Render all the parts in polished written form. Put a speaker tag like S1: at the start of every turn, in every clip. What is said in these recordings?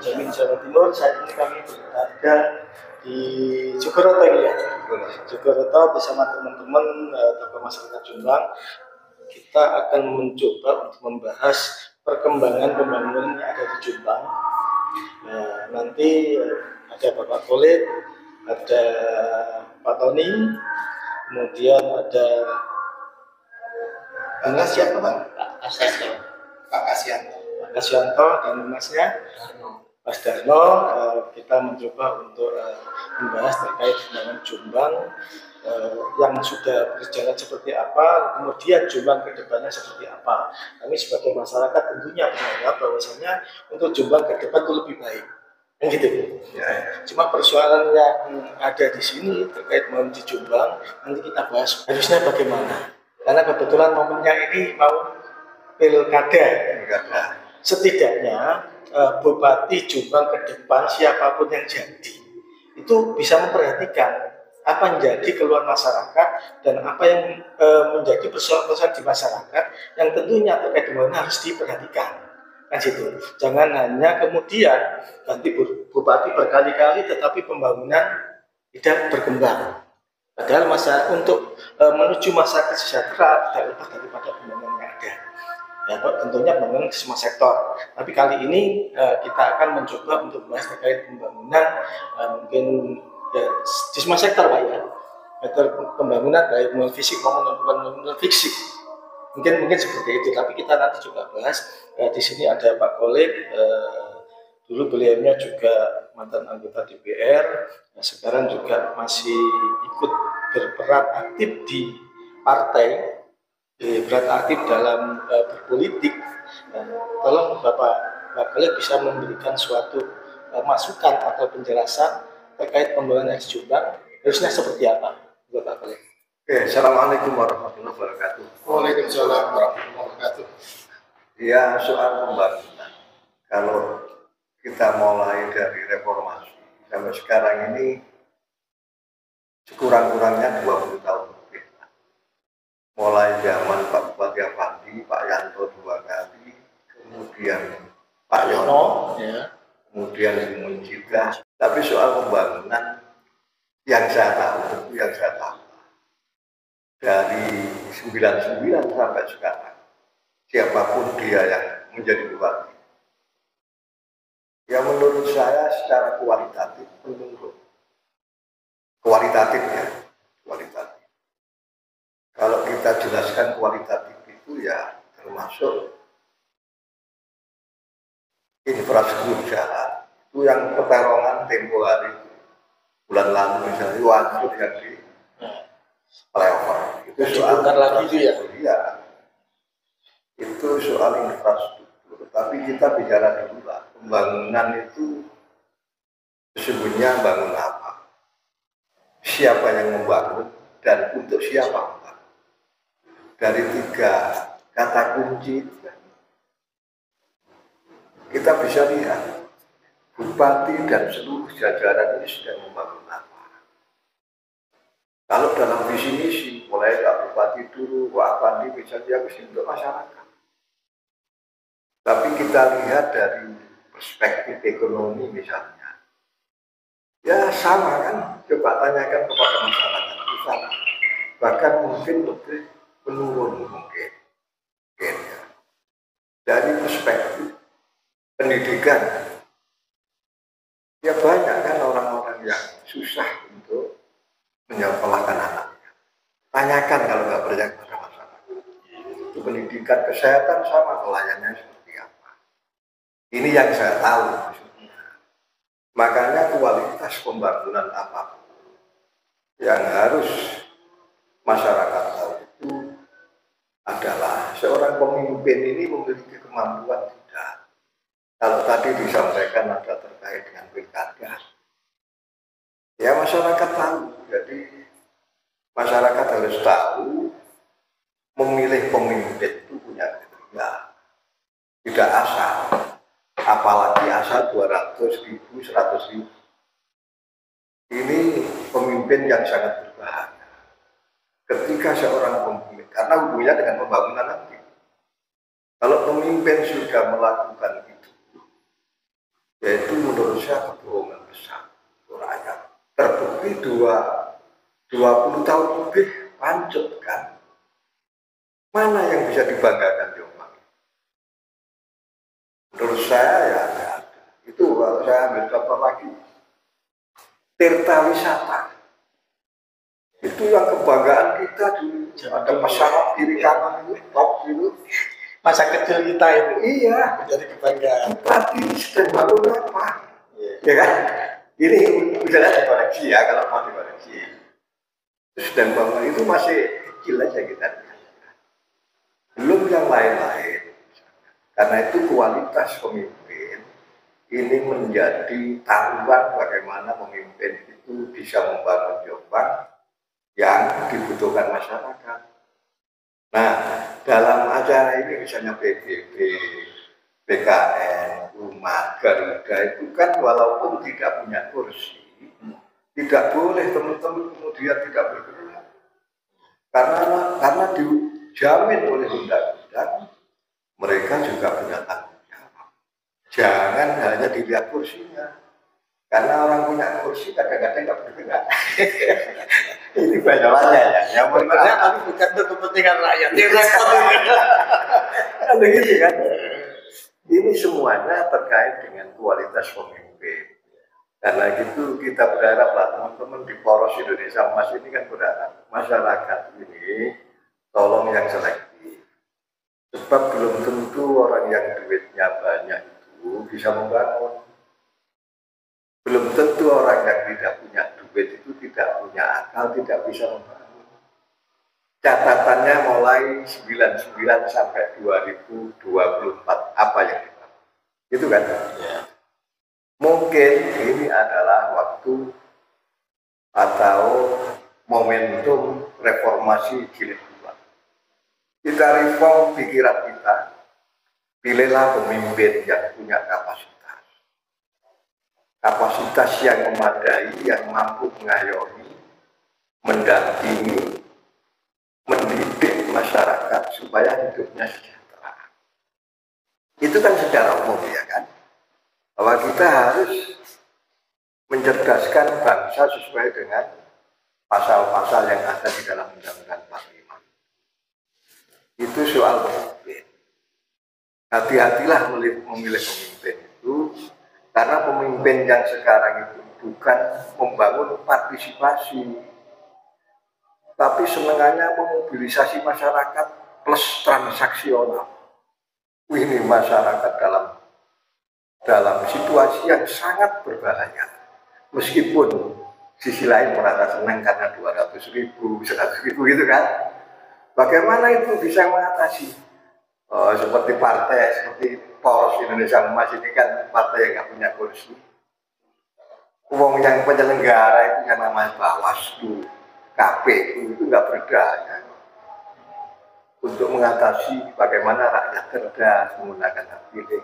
S1: Jambi Jawa Timur. Saat ini kami berada di Jogoroto ya. Jogoroto bersama teman-teman tokoh masyarakat Jombang. Kita akan mencoba untuk membahas perkembangan pembangunan yang ada di Jombang. Nanti ada Bapak Khalid, ada Pak Tony, kemudian ada siapa Pak? Pak Kasianto dan Masnya Mas Darno. Kita mencoba untuk membahas terkait dengan Jombang yang sudah berjalan seperti apa, kemudian Jombang ke depannya seperti apa. Kami sebagai masyarakat tentunya berharap bahwasanya untuk Jombang ke depan itu lebih baik. Gitu. Ya. Cuma persoalan yang ada di sini terkait di Jombang nanti kita bahas harusnya bagaimana. Karena kebetulan momennya ini mau pilkada. Setidaknya Bupati Jombang ke depan siapapun yang jadi itu bisa memperhatikan apa yang menjadi keluhan masyarakat dan apa yang menjadi persoalan-persoalan di masyarakat yang tentunya terkait dengan harus diperhatikan. Kan situ. Jangan hanya kemudian ganti bupati berkali-kali tetapi pembangunan tidak berkembang. Padahal untuk menuju masyarakat sejahtera tidak lepas daripada pembangunan yang ada. Ya, tentunya pembangunan di semua sektor. Tapi kali ini kita akan mencoba untuk membahas terkait pembangunan mungkin ya, di semua sektor Pak ya. Pembangunan baik non fisik maupun non fisik. Mungkin seperti itu. Tapi kita nanti juga bahas di sini ada Pak Khalid. Dulu beliaunya juga mantan anggota DPR, sekarang juga masih ikut berperan aktif di partai, aktif dalam berpolitik. Tolong Bapak Khalid bisa memberikan suatu masukan atau penjelasan terkait pembangunan Jombang harusnya seperti apa, Bapak Khalid?
S2: Oke, Assalamualaikum warahmatullahi wabarakatuh.
S1: Waalaikumsalam warahmatullahi wabarakatuh.
S2: Ya, soal pembangunan. Kalau kita mulai dari reformasi sampai sekarang ini sekurang-kurangnya 20 tahun lebih. Mulai zaman Pak Bupati Avandi, Pak Yanto 2 kali, kemudian Pak Yono, kemudian Munjidah. Tapi soal pembangunan yang saya tahu dari 99 sampai sekarang, siapapun dia yang menjadi bupati, ya menurut saya secara kualitatif menurun. Kualitatif. Kalau kita jelaskan kualitatif itu ya termasuk infrastruktur jalan. Itu yang peperongan tempo hari bulan lalu misalnya waktu yang di flyover. Itu soal
S1: lagi itu ya.
S2: Iya. Itu soal infrastruktur. Tapi kita bicara dulu lah. Pembangunan itu sesungguhnya bangun apa? Siapa yang membangun dan untuk siapa membangun? Dari 3 kata kunci itu kita bisa lihat bupati dan seluruh jajaran ini sedang membangun apa. Kalau dalam visi misi mulai Pak Bupati dulu, Pak Avandi misalnya untuk masyarakat. Tapi kita lihat dari perspektif ekonomi misalnya, ya sama kan, coba tanyakan kepada masyarakat di sana. Bahkan mungkin lebih menurun mungkin ya. Dari perspektif pendidikan, ya banyak kan orang-orang yang susah untuk menyekolahkan anaknya. Tanyakan kalau nggak percaya kepada masyarakat. Itu pendidikan, kesehatan sama pelayanannya seperti apa. Ini yang saya tahu maksudnya. Makanya kualitas pembangunan apapun yang harus masyarakat tahu itu adalah seorang pemimpin ini memiliki kemampuan tidak. Kalau tadi disampaikan ada terkait dengan pilkada, ya masyarakat tahu. Jadi masyarakat harus tahu memilih pemimpin itu punya kriteria, tidak asal. Apalagi asal 200.000, 100.000. Ini pemimpin yang sangat berbahaya. Ketika seorang pemimpin, karena hubungannya dengan pembangunan nanti. Kalau pemimpin sudah melakukan itu, Yaitu menurut saya kebohongan besar untuk rakyat. Terbukti 20 tahun lebih lanjut kan. Mana yang bisa dibanggakan Jombang? Menurut saya ya ada. Itu kalau saya ambil contoh lagi, Tirta Wisata. Itu yang kebanggaan kita dulu. Ada pesawat kiri kanan itu, top itu.
S1: Masa kecil kita itu.
S2: Iya.
S1: Jadi kebanggaan.
S2: Tapi sedang bangun apa? Ya kan? Ini misalnya dikoreksi ya, kalau mau dikoreksi. Sedang bangun itu masih kecil aja kita. Belum yang lain-lain. Karena itu kualitas pemimpin ini menjadi taruhan bagaimana pemimpin itu bisa membangun Jombang yang dibutuhkan masyarakat. Nah, dalam acara ini misalnya PBB, BKN, Umat, Garuda itu kan walaupun tidak punya kursi, tidak boleh teman-teman kemudian tidak bergerak. Karena dijamin oleh undang-undang, mereka juga punya tanggung jawab. Jangan hanya dilihat kursinya. Karena orang punya kursi kadang-kadang nggak bergerak. Ini banyakannya ya. Yang bergerak
S1: tapi bukan untuk kepentingan rakyat.
S2: Ada gitu kan. Ini semuanya terkait dengan kualitas pemimpin. Karena gitu kita berharap lah teman-teman di Poros Indonesia Emas ini kan berharap masyarakat ini tolong yang selektif. Sebab belum tentu orang yang duitnya banyak itu bisa membangun. Belum tentu orang yang tidak punya duit itu tidak punya akal, tidak bisa membangun. Catatannya mulai 99 sampai 2024 apa yang dibangun. Itu kan? Ya. Mungkin ini adalah waktu atau momentum reformasi jilid 2. Kita reform pikiran kita, pilihlah pemimpin yang punya kapasitas yang memadai, yang mampu mengayomi, mendampingi, mendidik masyarakat supaya hidupnya sejahtera. Itu kan secara umum ya kan, bahwa kita harus mencerdaskan bangsa sesuai dengan pasal-pasal yang ada di dalam Undang-Undang 45. Itu soal pemimpin. Hati-hatilah memilih pemimpin itu, karena pemimpin yang sekarang itu bukan membangun partisipasi, tapi senengannya memobilisasi masyarakat plus transaksional. Ini masyarakat dalam situasi yang sangat berbahaya. Meskipun sisi lain merasa senang karena 200.000, 100.000 gitu kan. Bagaimana itu bisa mengatasi? Seperti partai, seperti Poros Indonesia Emas ini kan partai yang nggak punya kursi. Uang yang penyelenggara itu yang namanya Bawaslu, KPU itu nggak berdaya untuk mengatasi bagaimana rakyat cerdas menggunakan hak pilih.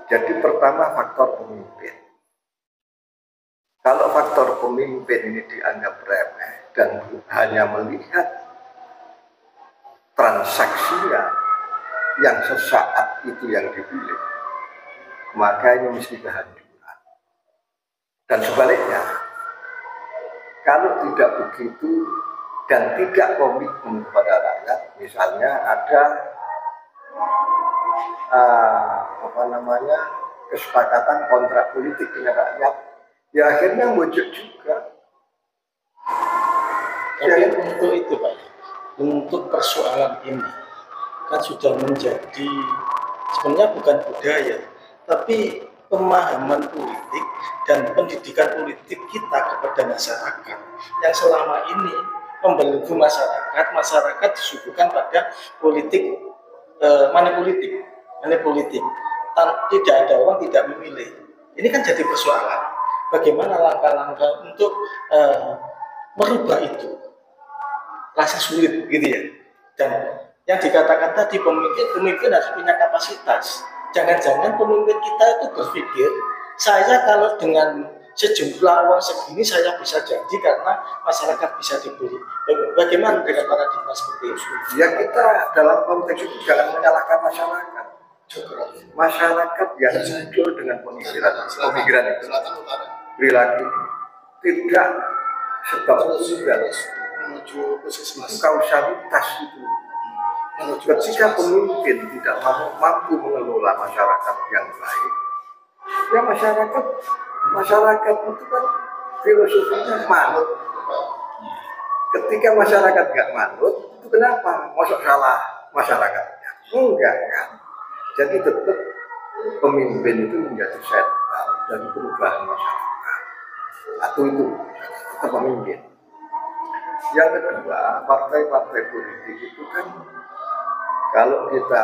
S2: Jadi pertama faktor pemimpin. Kalau faktor pemimpin ini dianggap remeh dan hanya melihat transaksinya yang sesaat itu yang dipilih, maka ini mesti kehancuran. Dan sebaliknya, kalau tidak begitu dan tidak komitmen kepada rakyat, misalnya ada kesepakatan kontrak politik dengan rakyat, ya akhirnya muncul juga.
S1: Tapi untuk itu Pak, untuk persoalan ini kan sudah menjadi sebenarnya bukan budaya, tapi pemahaman politik dan pendidikan politik kita kepada masyarakat yang selama ini membelenggu masyarakat disuguhkan pada politik, money politik. Tidak ada orang tidak memilih. Ini kan jadi persoalan. Bagaimana langkah-langkah untuk merubah itu? Rasa sulit gitu ya. Dan yang dikatakan tadi pemimpin harus punya kapasitas. Jangan-jangan pemimpin kita itu berpikir, saya kalau dengan sejumlah uang segini saya bisa jadi karena masyarakat bisa dibeli. Bagaimana dengan paradigma seperti itu?
S2: Ya kita dalam konteks itu jangan menyalahkan masyarakat. Masyarakat yang muncul dengan pemikiran itu perilaku tidak sebab tunggal kausalitas itu. Ketika pemimpin tidak mampu mengelola masyarakat yang baik, ya masyarakat itu kan filosofinya manut. Ketika masyarakat nggak manut, itu kenapa? Masuk salah masyarakatnya? Enggak kan? Jadi tetap pemimpin itu menjadi sentral dari perubahan masyarakat. Atau itu tetap pemimpin. Yang kedua, partai-partai politik itu kan kalau kita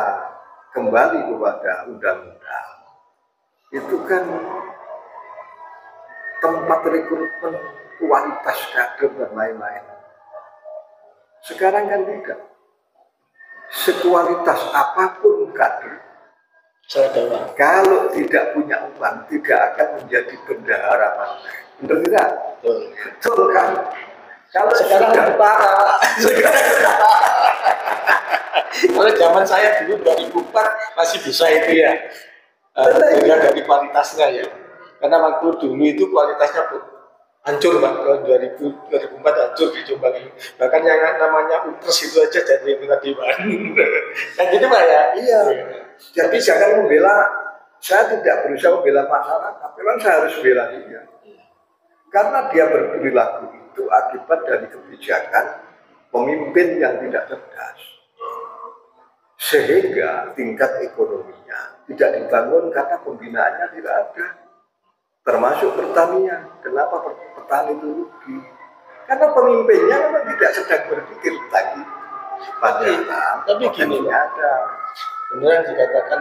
S2: kembali kepada undang-undang, itu kan tempat rekrutmen kualitas kader dan lain-lain. Sekarang kan tidak. Sekualitas apapun kader, kalau tidak punya uang, tidak akan menjadi bendahara partai. Betul tidak? Betul kan? Kalau sekarang parah.
S1: Kalau zaman saya dulu 2004 masih bisa itu ya. Dilihat dari kualitasnya ya. Karena waktu dulu itu kualitasnya hancur Pak. Kalau 2004 hancur di Jombang ini. Bahkan yang namanya UPRES itu aja jadi anggota dewan. Nah gitu Pak ya.
S2: Iya. Jadi jangan membela. Saya tidak berusaha membela masyarakat. Memang saya harus bela dia. Karena dia berperilaku itu akibat dari kebijakan pemimpin yang tidak cerdas. Sehingga tingkat ekonominya tidak dibangun karena pembinaannya tidak ada. Termasuk pertanian. Kenapa petani itu rugi? Karena pemimpinnya memang tidak sedang berpikir lagi. Padahal
S1: tapi gini
S2: ada.
S1: Benar dikatakan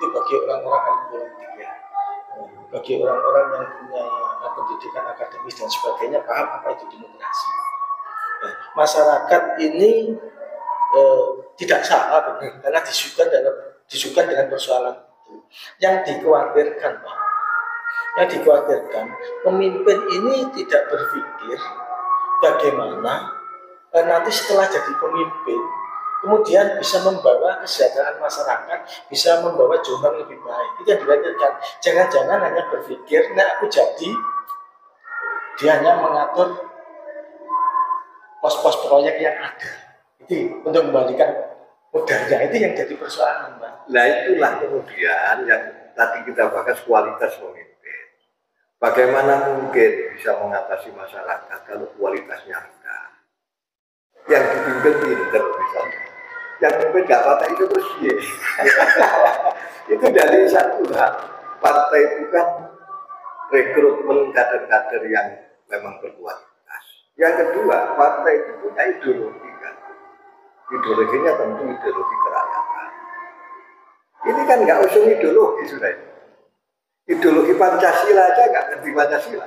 S1: itu bagi orang-orang ahli politik ya. Bagi orang-orang yang punya pendidikan akademis dan sebagainya paham apa itu demokrasi. Masyarakat ini tidak salah benar karena disuguhkan dengan persoalan itu. Yang dikhawatirkan Pak, yang dikhawatirkan pemimpin ini tidak berpikir bagaimana nanti setelah jadi pemimpin kemudian bisa membawa kesejahteraan masyarakat, bisa membawa Jombang lebih baik. Itu yang dikhawatirkan. Jangan-jangan hanya berpikir, nah aku jadi, dia hanya mengatur pos-pos proyek yang ada. Itu untuk membalikan modalnya, itu yang jadi persoalan, Pak.
S2: Nah itulah kemudian yang tadi kita bahas kualitas pemimpin. Bagaimana mungkin bisa mengatasi masyarakat kalau kualitasnya rendah? Yang dipimpin pinter misalnya. Yang pimpin gak patah itu terus ya. Itu dari satu hal. Partai itu kan rekrutmen kader-kader yang memang berkualitas. Yang kedua, partai itu punya ideologi kan. Ideologinya tentu ideologi kerakyatan. Ini kan nggak usung ideologi sudah. Ideologi Pancasila aja nggak ngerti Pancasila.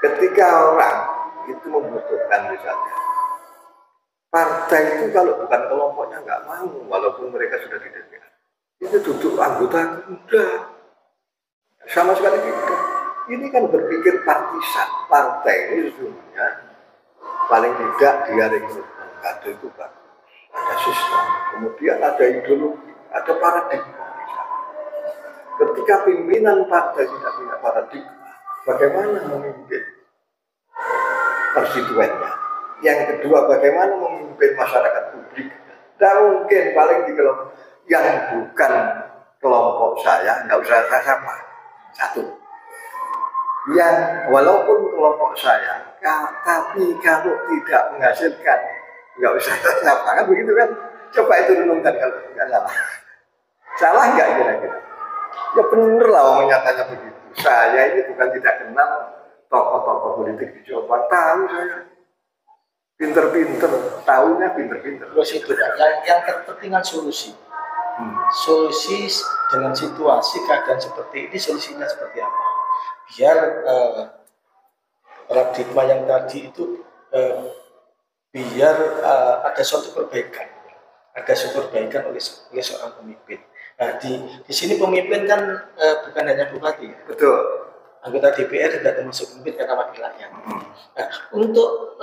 S2: Ketika orang itu membutuhkan misalnya partai itu kalau bukan kelompoknya nggak mau, walaupun mereka sudah di DPR, itu duduk anggota muda sama sekali tidak. Ini kan berpikir partisan. Partai ini sesungguhnya paling tidak dia rekrutmen kader itu bagus. Ada sistem, kemudian ada ideologi, ada paradigma. Ketika pimpinan partai tidak punya paradigma, bagaimana memimpin konstituennya? Yang kedua, bagaimana memimpin masyarakat publik? Tidak mungkin paling di kelompok yang bukan kelompok saya, nggak usah saya sapa. Satu, yang walaupun kelompok saya, tapi kalau tidak menghasilkan, nggak usah saya sapa, kan begitu kan? Coba itu renungkan kalau nggak salah. Salah nggak kira-kira? Ya bener lah omongnya tanya begitu. Saya ini bukan tidak kenal tokoh-tokoh politik di Jawa Barat, tahu saya. Pinter-pinter, tahunya pinter-pinter.
S1: Terus itu yang terpentingan solusi. Solusi dengan situasi keadaan seperti ini, solusinya seperti apa? Biar paradigma yang tadi itu biar ada suatu perbaikan, oleh seorang pemimpin. Nah di sini pemimpin kan bukan hanya bupati, ya?
S2: Betul.
S1: Anggota DPR tidak termasuk pemimpin karena wakil rakyat. Nah, untuk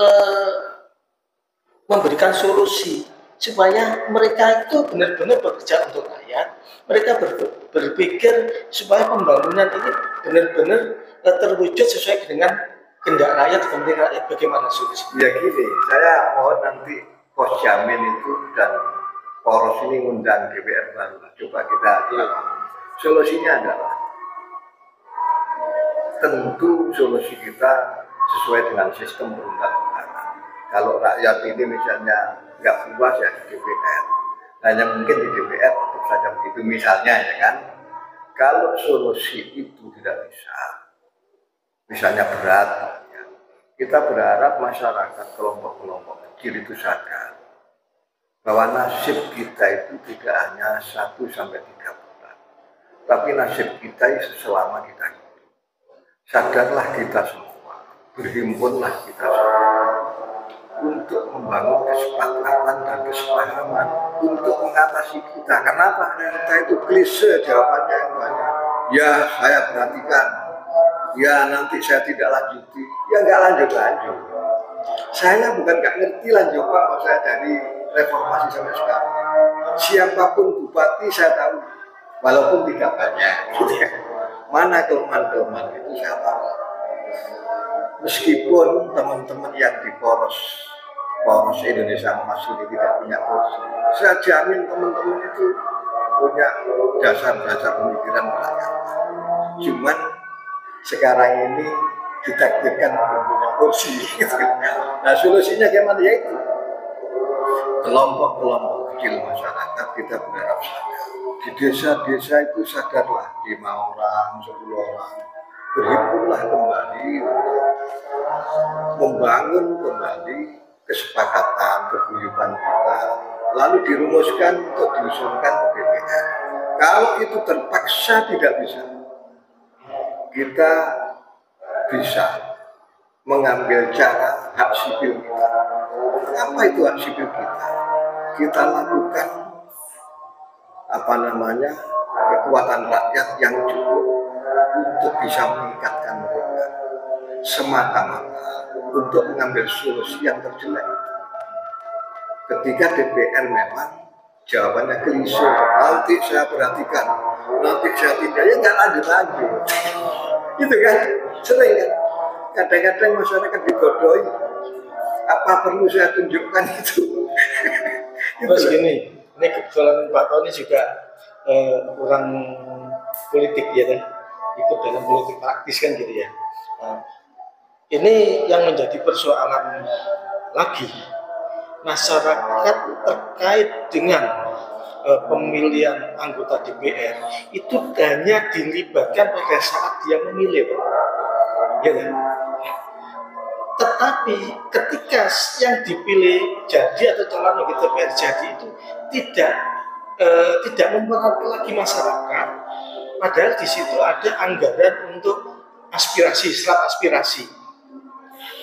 S1: memberikan solusi supaya mereka itu benar-benar bekerja untuk rakyat. Mereka berpikir supaya pembangunan ini benar-benar terwujud sesuai dengan kehendak rakyat, kepentingan rakyat. Bagaimana solusinya?
S2: Ya gini, saya mohon nanti Pos Jamin itu dan Poros ini ngundang DPR baru. Coba kita solusinya adalah tentu solusi kita sesuai dengan sistem perundang-undangan. Kalau rakyat ini misalnya nggak puas ya di DPR, hanya mungkin di DPR tetap saja begitu misalnya ya kan. Kalau solusi itu tidak bisa, misalnya berat, ya, kita berharap masyarakat kelompok-kelompok kecil itu sadar bahwa nasib kita itu tidak hanya 1 sampai 3 bulan, tapi nasib kita itu selama kita hidup. Sadarlah kita semua, berhimpunlah kita semua untuk membangun kesepakatan dan kesepahaman untuk mengatasi kita. Kenapa? Kita itu klise jawabannya yang banyak. Ya, saya perhatikan. Ya, nanti saya tidak lanjuti. Ya, nggak lanjut-lanjut. Saya bukan nggak ngerti lanjut Pak, saya dari reformasi sampai sekarang. Siapapun bupati saya tahu, walaupun tidak banyak. Gitu ya. Mana kelemahan-kelemahan itu saya tahu. Meskipun teman-teman yang di Poros Indonesia Emas ini tidak punya kursi, saya jamin teman-teman itu punya dasar-dasar pemikiran rakyat. Cuman sekarang ini ditakdirkan punya kursi. Nah solusinya gimana? Ya itu kelompok-kelompok kecil masyarakat kita berharap sadar. Di desa-desa itu sadarlah, 5 orang, 10 orang, berhimpunlah kembali membangun kembali kesepakatan, keguyuban kita, lalu dirumuskan untuk diusulkan ke DPR. Kalau itu terpaksa tidak bisa, kita bisa mengambil cara hak sipil kita. Apa itu hak sipil kita? Kita lakukan kekuatan rakyat yang cukup untuk bisa meningkatkan mereka semata-mata untuk mengambil solusi yang terjelek. Ketika DPR memang jawabannya klise, nanti saya perhatikan, nanti saya tidak, ya nggak lanjut-lanjut. Gitu kan, sering kan. Kadang-kadang masyarakat digodoi, apa perlu saya tunjukkan itu?
S1: Terus gini, ini kebetulan Pak Tony juga orang politik ya kan, ikut dalam politik praktis kan gitu ya. Ini yang menjadi persoalan lagi, masyarakat terkait dengan pemilihan anggota DPR itu hanya dilibatkan pada saat dia memilih, Pak. Ya kan? Tetapi ketika yang dipilih jadi atau calon anggota DPR jadi itu tidak mempengaruhi lagi masyarakat, padahal di situ ada anggaran untuk aspirasi, serap aspirasi.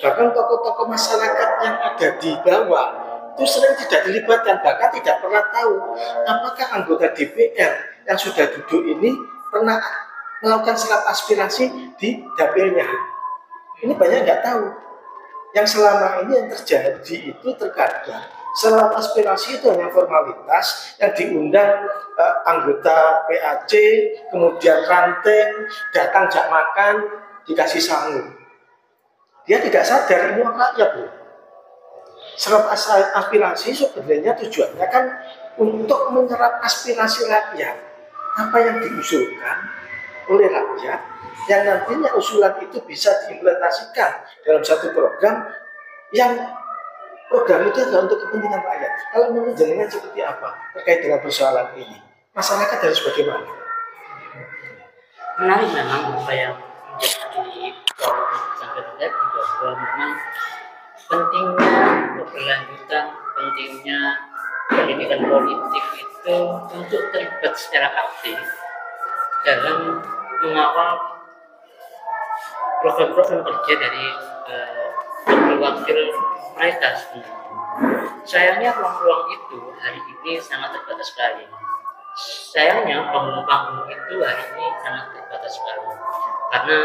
S1: Bahkan tokoh-tokoh masyarakat yang ada di bawah itu sering tidak dilibatkan, bahkan tidak pernah tahu apakah anggota DPR yang sudah duduk ini pernah melakukan serap aspirasi di dapilnya. Ini banyak nggak tahu. Yang selama ini yang terjadi itu terkadang serap aspirasi itu hanya formalitas yang diundang anggota PAC, kemudian ranting, datang jak makan, dikasih sangu. Dia tidak sadar ini rakyat loh. Serap aspirasi sebenarnya tujuannya kan untuk menyerap aspirasi rakyat. Apa yang diusulkan oleh rakyat yang nantinya usulan itu bisa diimplementasikan dalam satu program yang program itu adalah untuk kepentingan rakyat. Kalau menurut jenengan seperti apa terkait dengan persoalan ini? Masyarakat harus bagaimana?
S3: Menarik memang apa yang menjadi sampai bahwa memang pentingnya keberlanjutan, pentingnya pendidikan politik itu untuk terlibat secara aktif dalam mengawal program-program kerja dari wakil mereka. Sayangnya ruang-ruang itu hari ini sangat terbatas sekali. Sayangnya panggung-panggung itu hari ini sangat terbatas sekali. Karena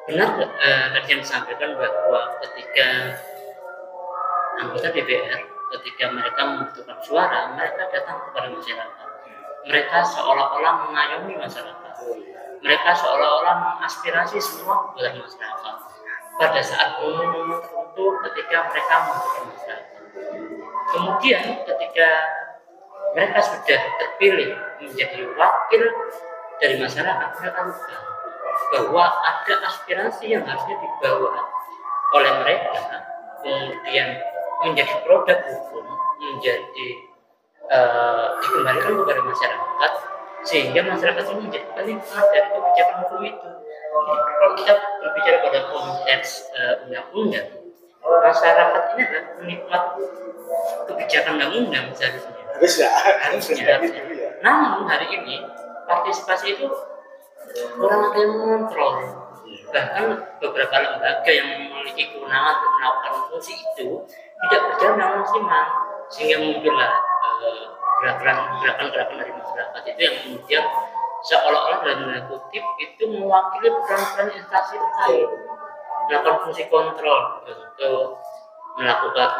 S3: benar tadi yang disampaikan bahwa ketika anggota DPR, ketika mereka membutuhkan suara, mereka datang kepada masyarakat. Mereka seolah-olah mengayomi masyarakat. Mereka seolah-olah mengaspirasi semua kebutuhan masyarakat. Pada saat momen-momen tertentu ketika mereka membutuhkan masyarakat. Kemudian ketika mereka sudah terpilih menjadi wakil dari masyarakat, mereka lupa bahwa ada aspirasi yang harusnya dibawa oleh mereka, kemudian menjadi produk hukum, menjadi dikembalikan kepada masyarakat, sehingga masyarakat ini menjadi penikmat dari kebijakan hukum itu. Kalau kita berbicara pada konteks undang-undang, masyarakat ini adalah penikmat kebijakan undang-undang seharusnya. Harusnya. Namun hari ini partisipasi itu kurang ada yang mengontrol. Bahkan beberapa lembaga yang memiliki kewenangan untuk melakukan fungsi itu tidak berjalan dengan maksimal, sehingga muncullah gerakan-gerakan dari masyarakat itu yang kemudian seolah-olah dalam tanda kutip itu mewakili peran-peran instansi terkait, melakukan fungsi kontrol untuk melakukan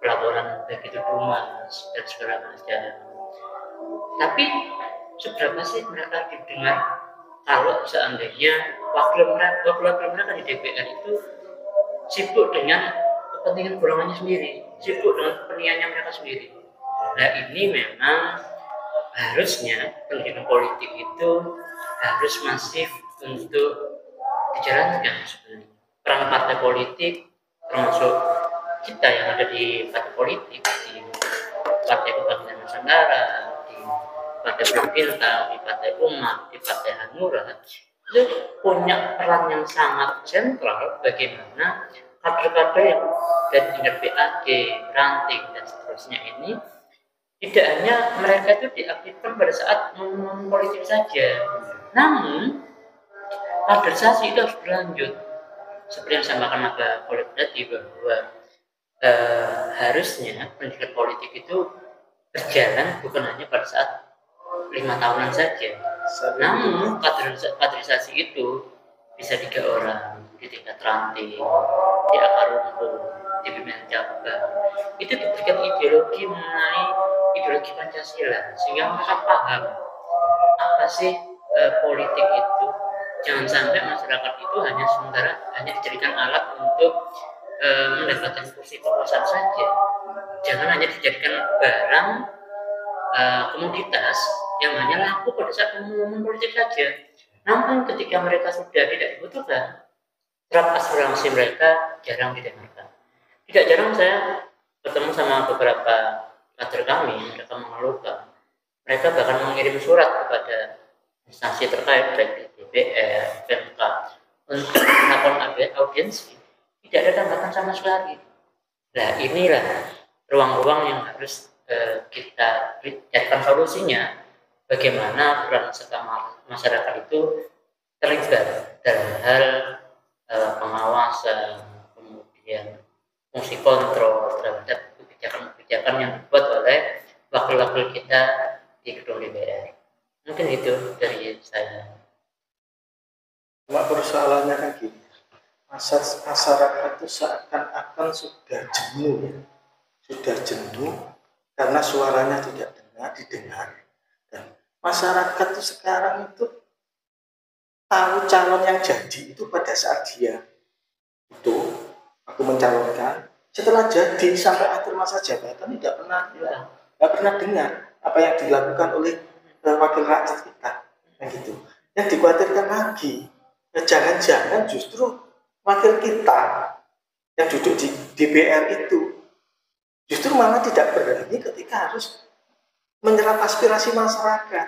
S3: pelaporan baik itu dumas dan segala macam. Tapi seberapa sih mereka didengar kalau seandainya wakil mereka di DPR itu sibuk dengan kepentingan golongannya sendiri, sibuk dengan kepentingannya mereka sendiri. Nah ini memang harusnya pendidikan politik itu harus masif untuk dijalankan sebenarnya. Peran partai politik termasuk kita yang ada di partai politik, di Partai Kebangkitan Nusantara, di Partai Bintang, di Partai Umat, di Partai Hanura, itu punya peran yang sangat sentral bagaimana kader-kader yang dari tingkat BAD, ranting dan seterusnya ini tidak hanya mereka itu diaktifkan pada saat momen politik saja, namun kaderisasi itu harus berlanjut. Seperti yang disampaikan Mbak Polip tadi bahwa harusnya pendidikan politik itu berjalan bukan hanya pada saat 5 tahunan saja, namun kaderisasi itu bisa 3 orang di tingkat ranting, di akar rumput, di pimpinan cabang. Itu diberikan ideologi mengenai ideologi Pancasila sehingga mereka paham apa sih politik itu. Jangan sampai masyarakat itu hanya dijadikan alat untuk mendapatkan kursi kekuasaan saja. Jangan hanya dijadikan barang komoditas yang hanya laku pada saat momen politik saja. Namun ketika mereka sudah tidak dibutuhkan, terap aspirasi mereka jarang didengarkan. Tidak jarang saya bertemu sama beberapa kader kami, mereka mengeluhkan. Mereka bahkan mengirim surat kepada instansi terkait baik di DPR, PMK untuk melakukan audiensi. Tidak ada tanggapan sama sekali. Nah inilah ruang-ruang yang harus kita carikan solusinya. Bagaimana peran serta masyarakat itu terlibat dalam hal pengawasan, kemudian fungsi kontrol terhadap kebijakan-kebijakan yang dibuat oleh wakil-wakil kita di gedung DPR. Mungkin itu dari saya.
S1: Cuma persoalannya kan gini, masyarakat itu seakan-akan sudah jenuh karena suaranya tidak didengar. Dan masyarakat itu sekarang itu tahu calon yang jadi itu pada saat dia itu aku mencalonkan, setelah jadi sampai akhir masa jabatan tidak pernah dengar apa yang dilakukan oleh wakil rakyat kita, gitu. Yang dikhawatirkan lagi, jangan-jangan justru wakil kita yang duduk di DPR itu justru malah tidak berani ketika harus menyerap aspirasi masyarakat,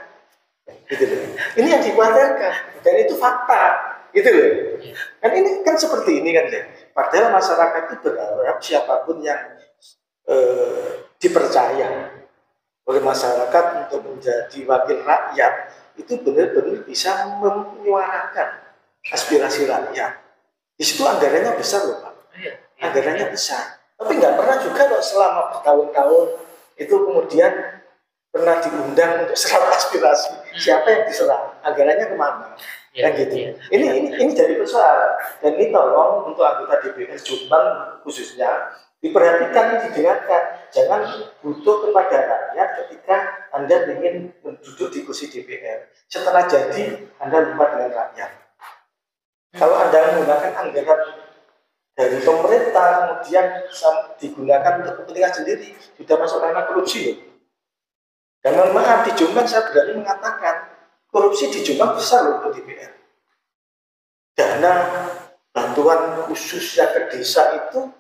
S1: gitu loh. Ini yang dikhawatirkan dan itu fakta, gitu loh. Kan ini kan seperti ini kan ya. Padahal masyarakat itu berharap siapapun yang dipercaya oleh masyarakat untuk menjadi wakil rakyat itu benar-benar bisa menyuarakan aspirasi rakyat. Di situ anggarannya besar loh Pak. Anggarannya besar. Tapi nggak pernah juga loh selama bertahun-tahun itu kemudian pernah diundang untuk serap aspirasi. Siapa yang diserap? Anggarannya kemana? Kan gitu. Ini jadi persoalan. Dan ini tolong untuk anggota DPR Jombang khususnya Diperhatikan, didengarkan. Jangan butuh kepada rakyat ketika Anda ingin duduk di kursi DPR. Setelah jadi, Anda lupa dengan rakyat. Kalau Anda menggunakan anggaran dari pemerintah, kemudian digunakan untuk kepentingan sendiri, sudah masuk ranah korupsi ya. Dan mohon maaf, di Jombang saya berani mengatakan, korupsi di Jombang besar loh untuk DPR. Dana bantuan khusus yang ke desa itu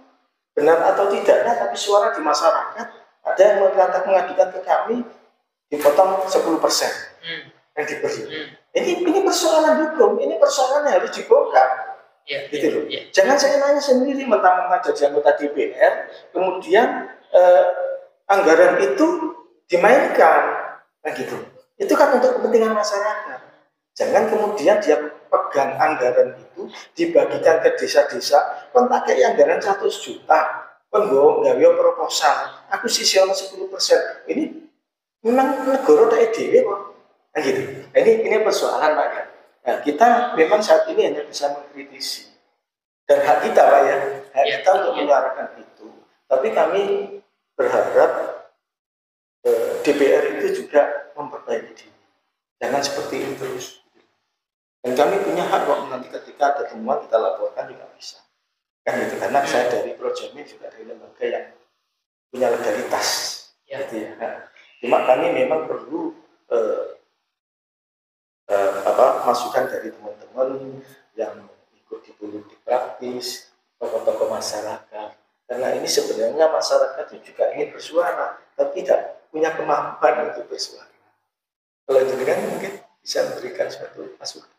S1: benar atau tidaknya, tapi suara di masyarakat ada yang mengadukan ke kami dipotong 10% yang diberi. Ini persoalan hukum, ini persoalan yang harus dibongkar. Gitu loh. Jangan saya nanya sendiri mentang-mentang jadi anggota DPR, kemudian anggaran itu dimainkan, gitu. Itu kan untuk kepentingan masyarakat. Jangan kemudian dia pegang anggaran itu dibagikan ke desa-desa, kan pakai anggaran 100 juta, kan gawe proposal, aku sisihkan 10%. Ini memang negara tak EDW kok. Nah, gitu. Ini persoalan Pak ya. Nah, kita memang saat ini hanya bisa mengkritisi. Dan hak kita Pak ya, hak kita untuk menyuarakan itu. Tapi kami berharap DPR itu juga memperbaiki diri. Jangan seperti itu terus. Dan kami punya hak kok nanti ketika ada temuan kita laporkan juga bisa. Kan gitu, karena saya dari Projamin juga dari lembaga yang punya legalitas. Gitu ya. Nah, cuma kami memang perlu masukan dari teman-teman yang ikut di politik praktis, tokoh-tokoh masyarakat. Karena ini sebenarnya masyarakat itu juga ingin bersuara, tapi tidak punya kemampuan untuk bersuara. Kalau jenengan mungkin bisa memberikan suatu masukan.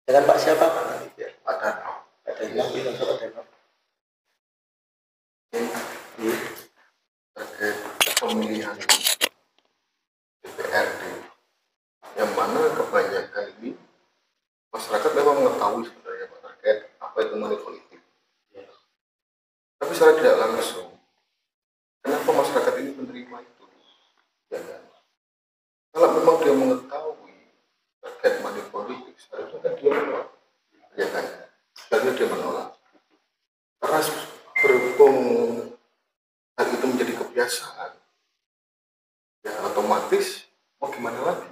S1: Dengan Pak siapa Pak nanti biar Pak Darno. Pak Darno bilang ke Pak Darno.
S2: Terkait pemilihan DPRD, yang mana kebanyakan ini masyarakat memang mengetahui sebenarnya Pak terkait apa itu money politik. Tapi secara tidak langsung, kenapa masyarakat ini menerima itu? Ya kan? Kalau memang dia mengetahui terkait money politik, seharusnya kan dia menolak. Ya kan? Seharusnya dia menolak. Karena berhubung hal itu menjadi kebiasaan, ya otomatis mau gimana lagi?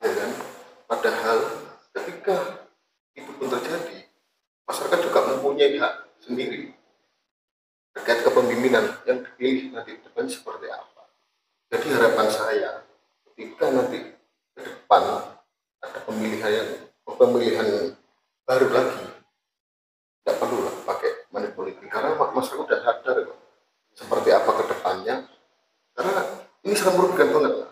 S2: Ya kan? Padahal ketika itu pun terjadi, masyarakat juga mempunyai hak sendiri terkait kepemimpinan yang dipilih nanti depan seperti apa. Jadi harapan saya ketika nanti ke depan ada pemilihan baru lagi, tidak perlu lah pakai money politik karena masyarakat sudah sadar kok seperti apa ke depannya. Karena ini sangat merugikan banget lah.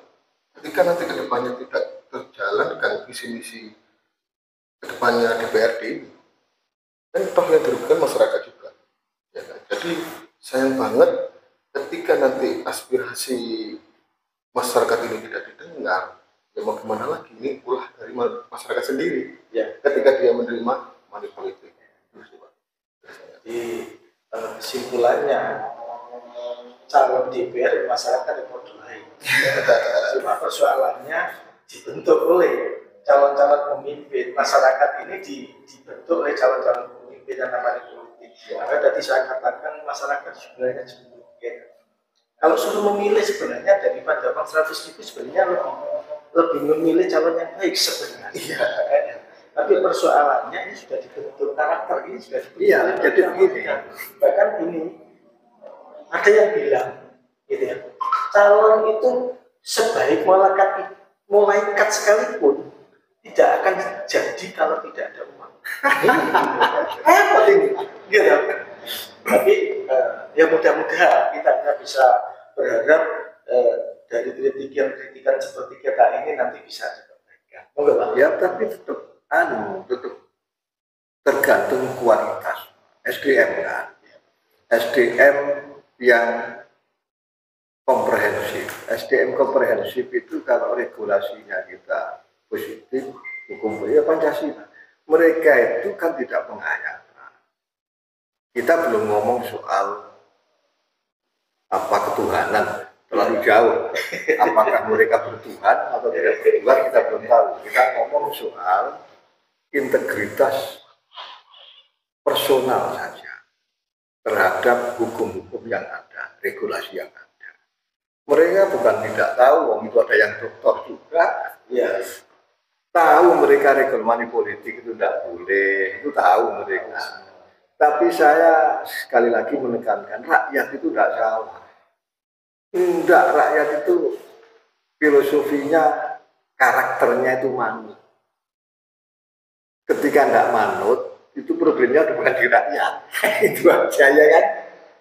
S2: Ketika nanti ke depannya tidak terjalankan visi misi ke depannya DPRD ini, dan toh yang dirugikan masyarakat juga. Ya kan? Jadi sayang banget ketika nanti aspirasi masyarakat ini tidak didengar, ya mau gimana lagi, ini ulah dari masyarakat sendiri ya ketika dia menerima money politik.
S1: Jadi kesimpulannya calon DPR masyarakat yang lain. Cuma persoalannya dibentuk oleh calon-calon pemimpin, masyarakat ini dibentuk oleh calon-calon pemimpin yang namanya politik. Maka tadi saya katakan masyarakat sebenarnya kalau suruh memilih sebenarnya daripada uang 100.000 sebenarnya lebih memilih calon yang baik sebenarnya. Iya. Tapi persoalannya ini sudah dibentuk, karakter ini sudah dibentuk.
S2: Iya, jadi begini.
S1: Bahkan ini ada yang bilang, gitu ya, calon itu sebaik malaikat sekalipun tidak akan jadi kalau tidak ada uang. Apa ini? Gitu. Tapi ya mudah-mudahan kita bisa berharap dari kritikan seperti kita ini nanti bisa diperbaikan. Monggo Pak.
S2: Ya tapi tetap tergantung kualitas SDM kan. SDM yang komprehensif. SDM komprehensif itu kalau regulasinya kita positif, hukum ya Pancasila. Mereka itu kan tidak pengayaan. Kita belum ngomong soal apa ketuhanan, terlalu jauh. Apakah mereka bertuhan atau tidak bertuhan kita belum tahu. Kita ngomong soal integritas personal saja terhadap hukum-hukum yang ada, regulasi yang ada. Mereka bukan tidak tahu, itu ada yang dokter juga, ya tahu mereka regulasi politik itu tidak boleh, itu tahu mereka. Tapi saya sekali lagi menekankan, rakyat itu tidak salah. Tidak, rakyat itu filosofinya, karakternya itu manut. Ketika tidak manut, itu problemnya bukan di rakyat. Itu aja ya kan.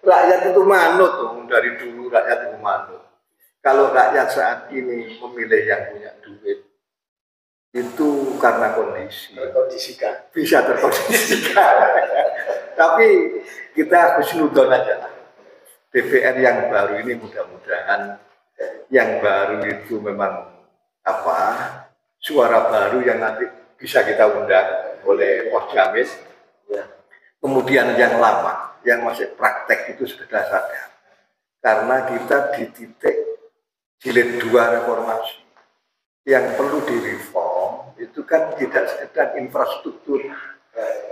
S2: Rakyat itu manut, dari dulu rakyat itu manut. Kalau rakyat saat ini memilih yang punya duit, itu karena kondisi.
S1: Terkondisikan.
S2: Bisa terkondisikan. Tapi kita husnudon aja. DPR yang baru ini mudah-mudahan yang baru itu memang suara baru yang nanti bisa kita undang oleh Pos Jamis. Ya. Kemudian yang lama, yang masih praktek itu sekedar sadar. Karena kita di titik jilid 2 reformasi. Yang perlu direform itu kan tidak sekedar infrastruktur,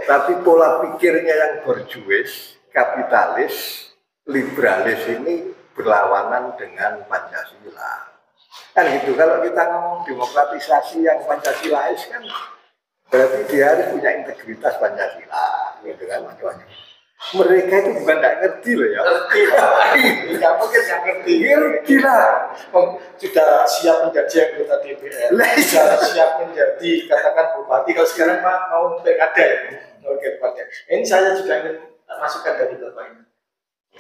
S2: tapi pola pikirnya yang berjuis, kapitalis, liberalis ini berlawanan dengan Pancasila. Kan gitu, kalau kita ngomong demokratisasi yang Pancasilais kan berarti dia harus punya integritas Pancasila, gitu kan macam-macam. Mereka itu bukan tidak ngerti loh ya.
S1: Ngerti, nggak mungkin nggak ngerti.
S2: Ngerti lah.
S1: Sudah siap menjadi anggota DPR, sudah siap menjadi katakan bupati. Kalau sekarang mau pilkada ya, oke Pak. Ini saya juga ingin masukkan dari Bapak ini.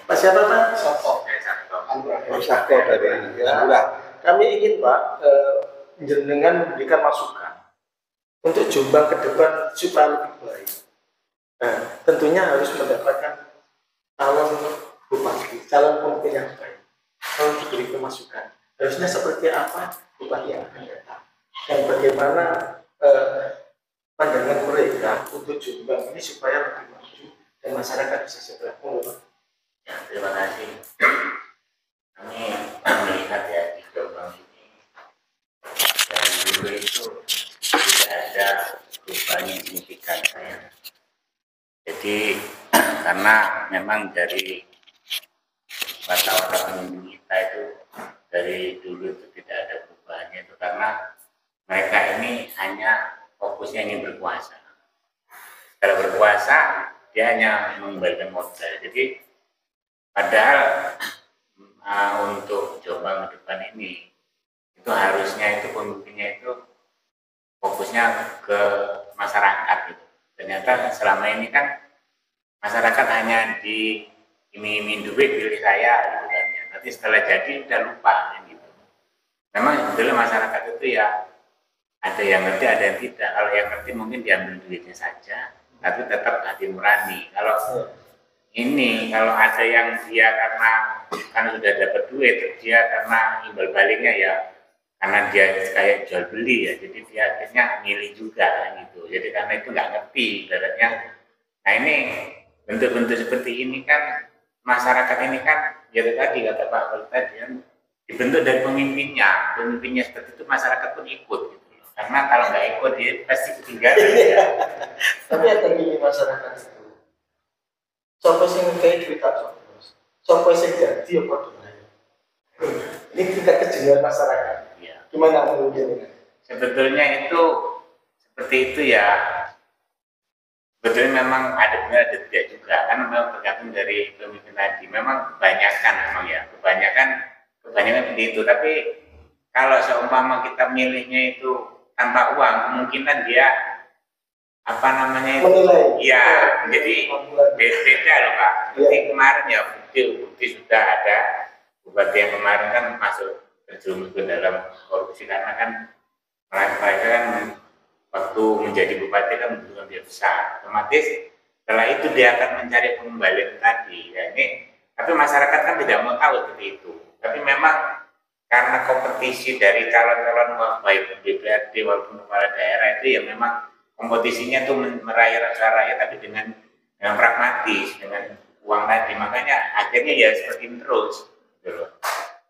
S1: Pak siapa Pak? Soko.
S2: Soko dari ya.
S1: Kami ingin Pak jenengan memberikan masukan untuk Jombang ke depan supaya lebih baik. Nah, tentunya harus mendapatkan calon bupati, calon pemimpin yang baik. Kalau diberi masukan, harusnya seperti apa bupati yang akan datang dan bagaimana pandangan mereka untuk Jombang ini supaya lebih maju dan masyarakat bisa sejahtera.
S3: Ya, terima kasih. Kami melihat ya di Jombang ini dari dulu itu tidak ada perubahan yang signifikan saya. Jadi karena memang dari watak pemimpin kita itu dari dulu itu tidak ada perubahannya itu karena mereka ini hanya fokusnya ingin berkuasa. Kalau berkuasa dia hanya mengembalikan modal. Jadi padahal untuk Jombang ke depan ini itu harusnya itu pemimpinnya itu fokusnya ke masyarakat gitu. Ternyata selama ini kan masyarakat hanya diiming-iming duit pilih saya gitu kan. Nanti setelah jadi udah lupa kan, gitu. Memang sebetulnya masyarakat itu ya ada yang ngerti ada yang tidak. Kalau yang ngerti mungkin diambil duitnya saja, tapi tetap hati nurani. Kalau ini kalau ada yang dia karena sudah dapat duit, dia karena imbal baliknya ya karena dia kayak jual beli ya, jadi dia akhirnya milih juga kan gitu. Jadi karena itu nggak ngerti ibaratnya. Nah ini bentuk-bentuk seperti ini kan masyarakat ini kan ya tadi kata Pak Wali tadi kan dibentuk dari pemimpinnya seperti itu masyarakat pun ikut gitu. Karena kalau nggak ikut dia pasti ketinggalan. Ya.
S1: Tapi yang tinggi masyarakat itu, sampai sing kayak cerita, sampai sing jadi apa tuh? Ini tingkat kejenuhan masyarakat. Gimana menurut ini?
S3: Sebetulnya itu seperti itu ya. Sebetulnya memang ada benar ada tidak juga kan memang tergantung dari pemimpin tadi. Memang kebanyakan memang ya kebanyakan seperti itu. Tapi kalau seumpama kita milihnya itu tanpa uang, kemungkinan dia
S1: menilai.
S3: Ya, jadi beda loh Pak. Seperti kemarin ya bukti sudah ada bupati yang kemarin kan masuk terjerumus ke dalam korupsi karena kan mereka kan waktu menjadi bupati kan membutuhkan biaya besar. Otomatis setelah itu dia akan mencari pengembalian tadi. Ya, ini, tapi masyarakat kan tidak mau tahu seperti itu. Tapi memang karena kompetisi dari calon-calon baik DPRD walaupun kepala daerah itu ya memang kompetisinya tuh meraih rasa rakyat tapi dengan pragmatis dengan uang tadi. Makanya akhirnya ya seperti ini terus. Gitu.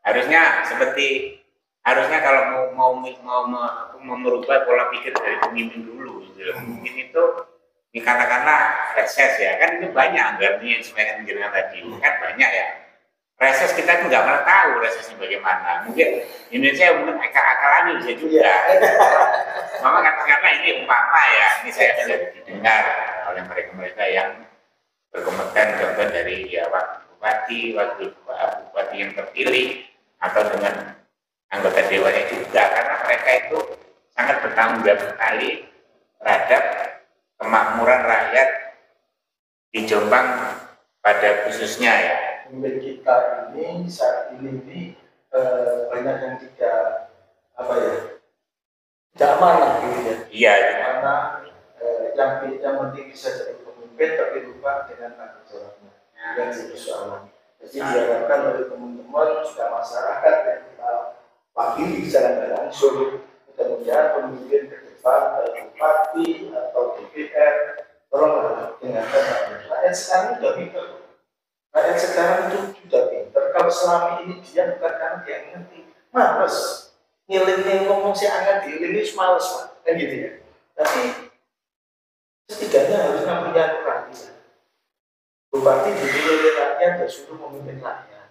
S3: Harusnya kalau mau merubah pola pikir dari pemimpin dulu gitu. Pemimpin itu
S4: ini katakanlah reses ya, kan itu banyak anggarannya yang sebenarnya jenengan tadi, kan banyak ya. Reses kita itu nggak pernah tahu resesnya bagaimana. Mungkin Indonesia mungkin akal-akalan bisa juga. Mama katakanlah ini umpama ya, ini saya sudah didengar oleh mereka yang berkompeten, contoh dari ya bupati, wakil bupati yang terpilih, atau dengan anggota dewannya juga, karena mereka itu sangat bertanggung jawab sekali terhadap kemakmuran rakyat di Jombang pada khususnya ya.
S1: Pemimpin kita ini saat ini banyak yang tidak tidak amanah gitu ya.
S4: Iya.
S1: Karena yang penting bisa jadi pemimpin tapi lupa dengan tanggung jawabnya. Yang jadi persoalan. Jadi diharapkan oleh teman-teman juga masyarakat yang kita wakili secara langsung, mudah-mudahan pemimpin ke depan, bupati atau DPR, tolonglah dengarkan rakyat sekarang sudah pintar. Rakyat sekarang itu sudah pintar. Kalau selama ini dia bukan karena dia ngerti, males ngiling ngomong si angkat diiling itu males kan gitu ya. Tapi setidaknya harus punya perhatian. Bupati dipilih oleh rakyat dan suruh memimpin rakyat,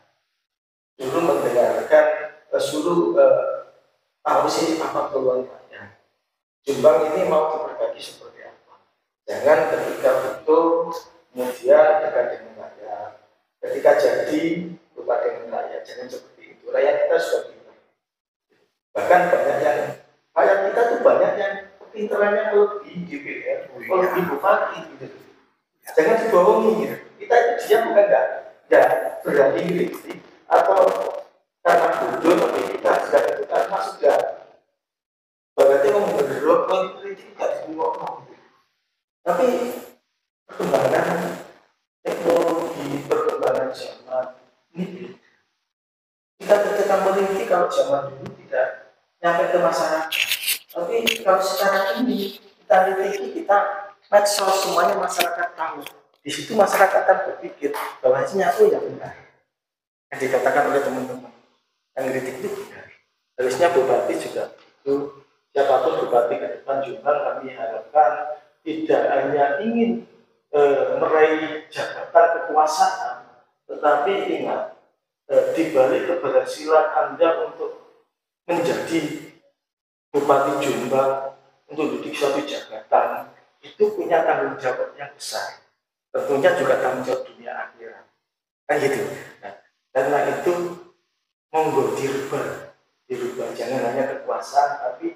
S1: suruh mendengarkan, suruh tahu sih apa keluhan rakyat. Jombang ini mau diperbagi seperti apa? Jangan ketika betul kemudian dekat dengan rakyat. Ketika jadi lupa dengan rakyat, jangan seperti itu. Rakyat kita sudah pintar. Bahkan banyak yang rakyat kita tuh banyak yang pinterannya lebih DPR, lebih bupati gitu. Jangan dibohongi gitu. Kita itu dia bukan enggak berani kritik atau karena bodoh, tapi kita sudah itu karena sudah berarti memberok kritik tidak dibuang. Tapi perkembangan teknologi, perkembangan zaman ini kita ketika meneliti, kalau zaman dulu tidak nyampe ke masyarakat, tapi kalau sekarang ini kita meneliti, kita medsos semuanya masyarakat tahu. Di situ masyarakat akan berpikir bahwa hasilnya yang benar yang dikatakan oleh teman-teman yang kritik itu benar. Harusnya bupati juga itu, siapapun bupati ke depan juga kami harapkan tidak hanya ingin meraih jabatan kekuasaan, tetapi ingat dibalik keberhasilan Anda untuk menjadi bupati Jombang, untuk duduk suatu jabatan, itu punya tanggung jawab yang besar. Tentunya juga tanggung jawab dunia akhirat, kan gitu. Nah, karena itu monggo dirubah. Jangan hanya kekuasaan, tapi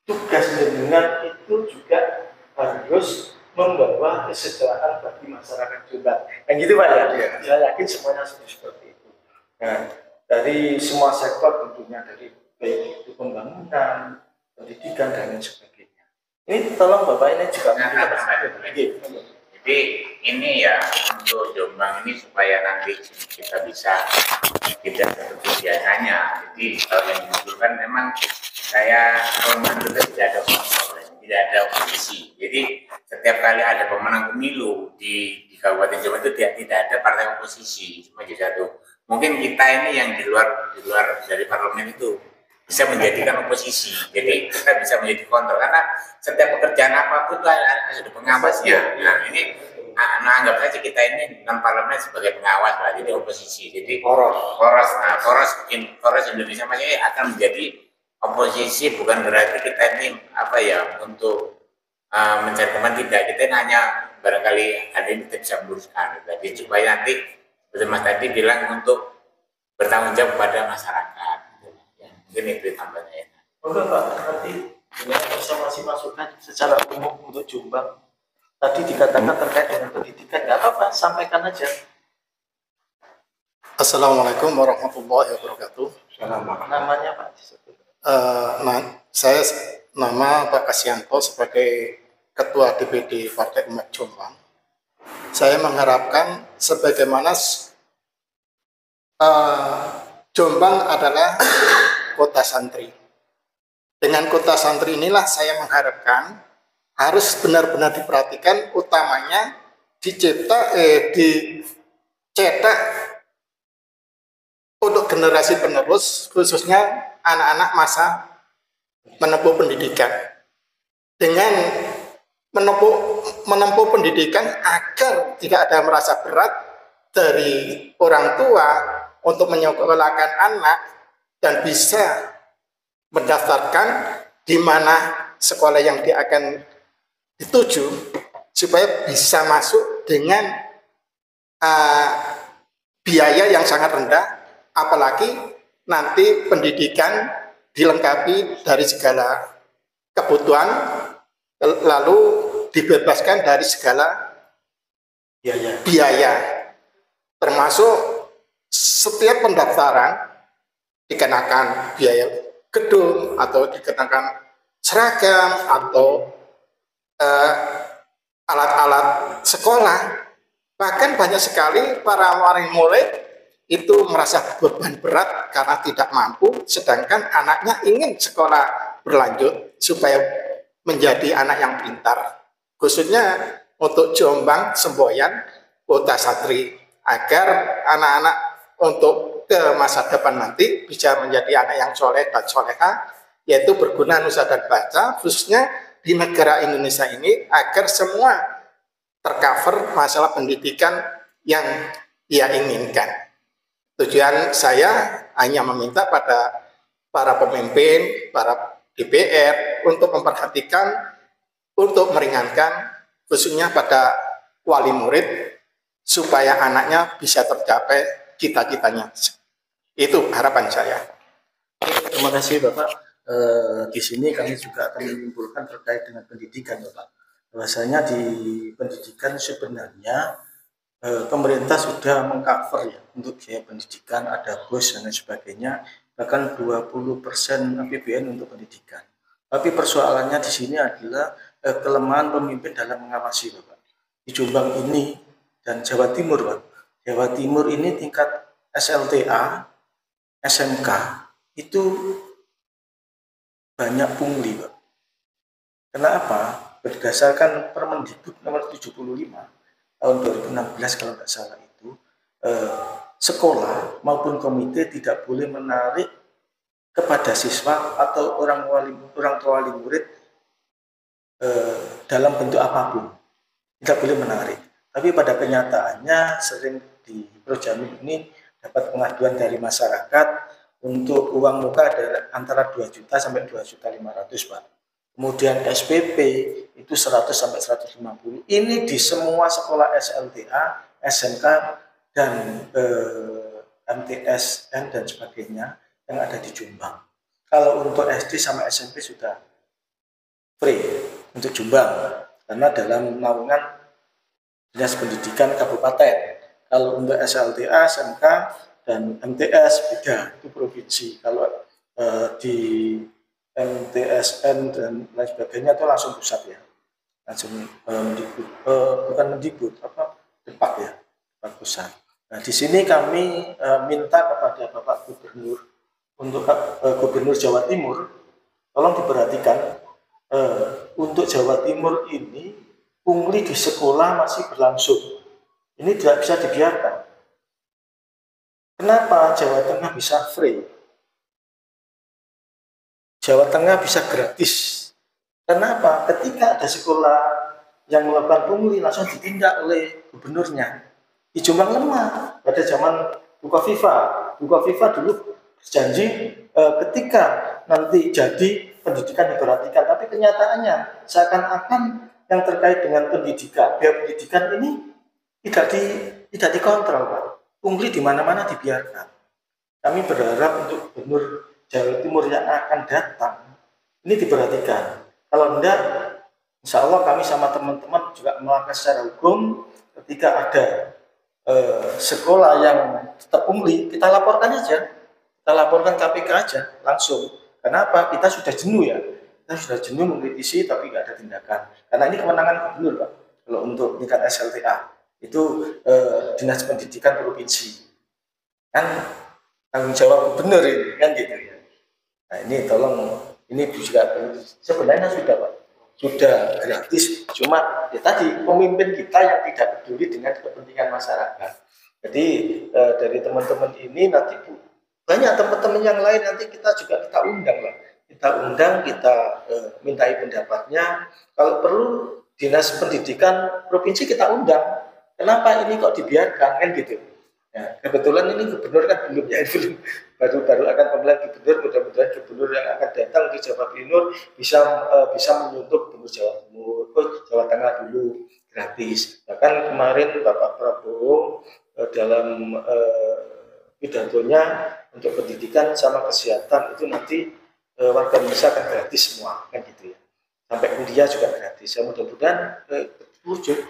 S1: tugas dengan itu juga harus membawa kesejahteraan bagi masyarakat Jombang. Kan gitu Pak ya? Ya. Saya yakin semuanya seperti itu. Nah, dari semua sektor tentunya, dari baik itu pembangunan, pendidikan dan lain sebagainya. Ini tolong Bapak ini juga
S4: Jadi ini ya untuk Jombang ini supaya nanti kita bisa tidak seperti biasanya. Jadi kalau yang dibutuhkan memang saya kita tidak ada kontrol, tidak ada oposisi. Jadi setiap kali ada pemenang pemilu di Kabupaten Jombang itu tidak ada partai oposisi, cuma jadi satu. Mungkin kita ini yang di luar dari parlemen itu bisa menjadikan oposisi, jadi kita bisa menjadi kontrol karena setiap pekerjaan apapun itu ada pengawasnya. Nah ini anggap saja kita ini non parlemen sebagai pengawas lah, jadi oposisi, jadi poros Indonesia masih akan menjadi oposisi, bukan berarti kita ini untuk mencari teman, tidak, kita ini hanya barangkali ada yang kita bisa meluruskan, jadi supaya nanti seperti Mas tadi bilang untuk bertanggung jawab kepada masyarakat. Mungkin itu tambahannya.
S1: Oke Pak, nanti bisa masih masukan secara umum untuk Jombang. Tadi dikatakan terkait dengan pendidikan, nggak apa-apa, sampaikan aja.
S5: Assalamualaikum warahmatullahi wabarakatuh.
S1: Namanya Pak disebut.
S5: Saya nama Pak Kasianto sebagai Ketua DPD Partai Umat Jombang. Saya mengharapkan sebagaimana Jombang adalah kota santri. Dengan kota santri inilah saya mengharapkan harus benar-benar diperhatikan, utamanya dicetak untuk generasi penerus, khususnya anak-anak masa menempuh pendidikan. Dengan menempuh pendidikan agar tidak ada merasa berat dari orang tua untuk menyekolahkan anak dan bisa mendaftarkan di mana sekolah yang dia akan dituju supaya bisa masuk dengan biaya yang sangat rendah, apalagi nanti pendidikan dilengkapi dari segala kebutuhan, lalu dibebaskan dari segala biaya, termasuk setiap pendaftaran dikenakan biaya gedung atau dikenakan seragam atau alat-alat sekolah. Bahkan banyak sekali para wali murid itu merasa beban berat karena tidak mampu, sedangkan anaknya ingin sekolah berlanjut supaya menjadi anak yang pintar. Khususnya untuk Jombang, Semboyan, Kota Santri, agar anak-anak untuk ke masa depan nanti bisa menjadi anak yang soleh dan soleha, yaitu berguna nusa dan bangsa, khususnya di negara Indonesia ini, agar semua tercover masalah pendidikan yang ia inginkan. Tujuan saya hanya meminta pada para pemimpin, para DPR untuk memperhatikan, untuk meringankan, khususnya pada wali murid, supaya anaknya bisa tercapai cita-citanya. Itu harapan saya.
S1: Terima kasih Bapak. Di sini kami juga akan menyimpulkan terkait dengan pendidikan Bapak. Bahwasanya di pendidikan sebenarnya pemerintah sudah mengcover ya untuk biaya pendidikan, ada BOS dan lain sebagainya, bahkan 20% APBN untuk pendidikan. Tapi persoalannya di sini adalah kelemahan pemimpin dalam mengawasi Bapak. Di Jombang ini dan Jawa Timur Pak. Jawa Timur ini tingkat SLTA, SMK itu banyak pungli Pak. Kenapa? Berdasarkan Permendikbud nomor 75 tahun 2016 kalau tidak salah itu, sekolah maupun komite tidak boleh menarik kepada siswa atau orang tua wali murid dalam bentuk apapun, tidak boleh menarik. Tapi pada kenyataannya sering di Projamin ini dapat pengaduan dari masyarakat untuk uang muka antara 2 juta sampai 2.500.000 Pak. Kemudian SPP itu 100 sampai 150. Ini di semua sekolah SLTA, SMK dan MTSN dan sebagainya yang ada di Jombang. Kalau untuk SD sama SMP sudah free untuk Jombang karena dalam naungan Dinas Pendidikan Kabupaten. Kalau untuk SLTA, SMK dan MTS beda, itu provinsi. Kalau di MTSN dan lain sebagainya itu langsung pusat ya, langsung bukan Mendikbud, Depak ya, Depak pusat. Nah di sini kami minta kepada Bapak Gubernur untuk Gubernur Jawa Timur, tolong diperhatikan untuk Jawa Timur ini pungli di sekolah masih berlangsung. Ini tidak bisa dibiarkan. Kenapa Jawa Tengah bisa free? Jawa Tengah bisa gratis. Kenapa? Ketika ada sekolah yang melakukan pungli langsung ditindak oleh gubernurnya. Di Jombang lemah. Pada zaman Bukoviva dulu berjanji ketika nanti jadi pendidikan diperhatikan. Tapi kenyataannya seakan-akan yang terkait dengan pendidikan, biaya pendidikan ini tidak dikontrol, Pak. Pungli di mana-mana dibiarkan. Kami berharap untuk Gubernur Jawa Timur yang akan datang ini diperhatikan. Kalau tidak, insya Allah kami sama teman-teman juga melangkah secara hukum. Ketika ada sekolah yang tetap pungli, kita laporkan aja, kita laporkan KPK aja langsung. Kenapa? Kita sudah jenuh ya, kita sudah jenuh mengkritisi tapi nggak ada tindakan. Karena ini kemenangan gubernur Pak. Kalau untuk tingkat SLTA itu Dinas Pendidikan Provinsi kan tanggung jawab gubernur ini kan gitu ya. Nah ini tolong, ini juga sebenarnya sudah Pak, sudah gratis, cuma ya tadi pemimpin kita yang tidak peduli dengan kepentingan masyarakat. Jadi dari teman-teman ini nanti banyak teman-teman yang lain nanti kita undang lah, kita mintai pendapatnya. Kalau perlu dinas pendidikan provinsi kita undang. Kenapa ini kok dibiarkan kan gitu? Ya, kebetulan ini gubernur kan belum ya, belum baru akan pemilihan gubernur. Mudah-mudahan gubernur yang akan datang ke Jawa Timur bisa menyentuh gubernur Jawa Timur, Jawa Tengah dulu gratis. Bahkan kemarin Bapak Prabowo dalam pidatonya untuk pendidikan sama kesehatan itu nanti warga Indonesia akan gratis semua kan gitu ya. Sampai kuliah juga gratis. Ya mudah-mudahan wujud.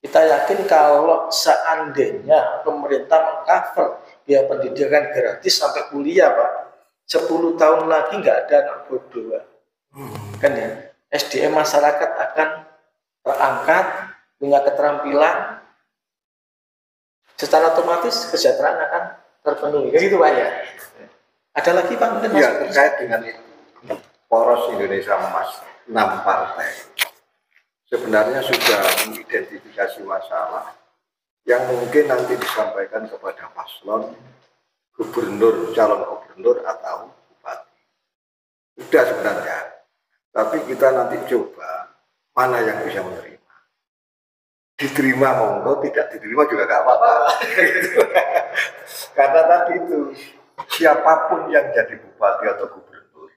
S1: Kita yakin kalau seandainya pemerintah mengcover biaya pendidikan gratis sampai kuliah, Pak, 10 tahun lagi nggak ada anak bodoh, Pak. Kan ya, SDM masyarakat akan terangkat, punya keterampilan, secara otomatis kesejahteraan akan terpenuhi. Kayak gitu, Pak ya. Ada lagi, Pak? Mungkin
S2: ya, terkait dengan itu, poros Indonesia Emas 6 partai sebenarnya sudah mengidentifikasi masalah yang mungkin nanti disampaikan kepada paslon gubernur, calon gubernur atau bupati. Sudah sebenarnya, tapi kita nanti coba mana yang bisa menerima. Diterima monggo, tidak diterima juga gak apa-apa. Karena tadi itu siapapun yang jadi bupati atau gubernur,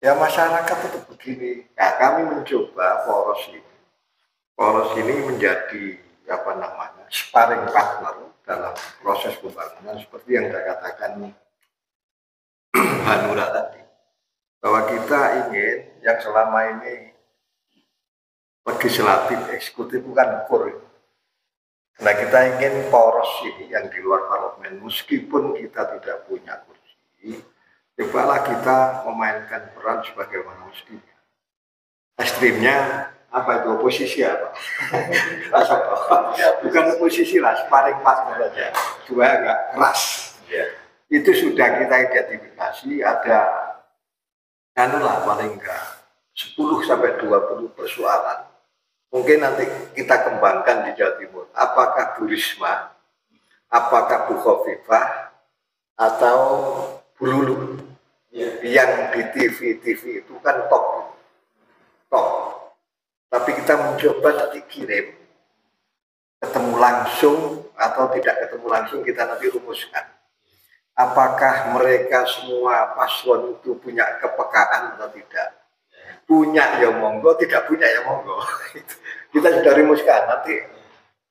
S2: ya masyarakat tetap begini. Nah, kami mencoba poros ini menjadi sparring partner dalam proses pembangunan seperti yang saya katakan Hanura tadi, bahwa kita ingin yang selama ini legislatif eksekutif bukan ukur. Nah, kita ingin poros ini yang di luar parlemen, meskipun kita tidak punya kursi, cobalah kita memainkan peran sebagaimana mestinya. Ekstrimnya apa itu oposisi apa? Bukan oposisi lah, sparring partner saja. Supaya agak keras. Ya. Itu sudah kita identifikasi, ada paling enggak 10 sampai 20 persoalan. Mungkin nanti kita kembangkan di Jawa Timur. Apakah Bu Risma, apakah Bu Khofifah, atau Bu Lulu? Yang di TV itu kan top. Tapi kita mencoba nanti kirim, ketemu langsung atau tidak ketemu langsung, kita nanti rumuskan. Apakah mereka semua paslon itu punya kepekaan atau tidak? Punya ya monggo, tidak punya ya monggo. Kita sudah rumuskan, nanti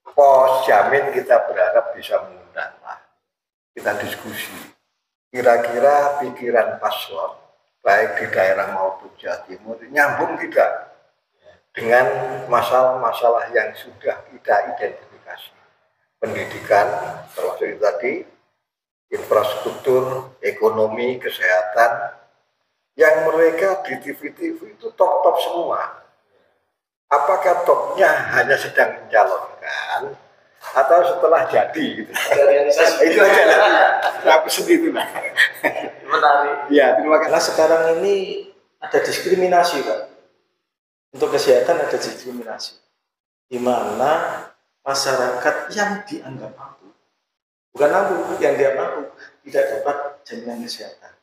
S2: pos jamin kita berharap bisa mengundang lah. Kita diskusi. Kira-kira pikiran paslon, baik di daerah maupun Jawa Timur, nyambung tidak dengan masalah-masalah yang sudah kita identifikasi. Pendidikan, termasuk itu tadi, infrastruktur, ekonomi, kesehatan, yang mereka di TV itu top-top semua. Apakah topnya hanya sedang mencalonkan, atau setelah jadi gitu. Itu aja lah. Aku sedih itu lah.
S1: Menarik.
S2: Ya, terima kasih.
S1: Karena sekarang ini ada diskriminasi, Pak. Untuk kesehatan ada diskriminasi. Di mana masyarakat yang dianggap mampu, bukan mampu, yang dia mampu, tidak dapat jaminan kesehatan.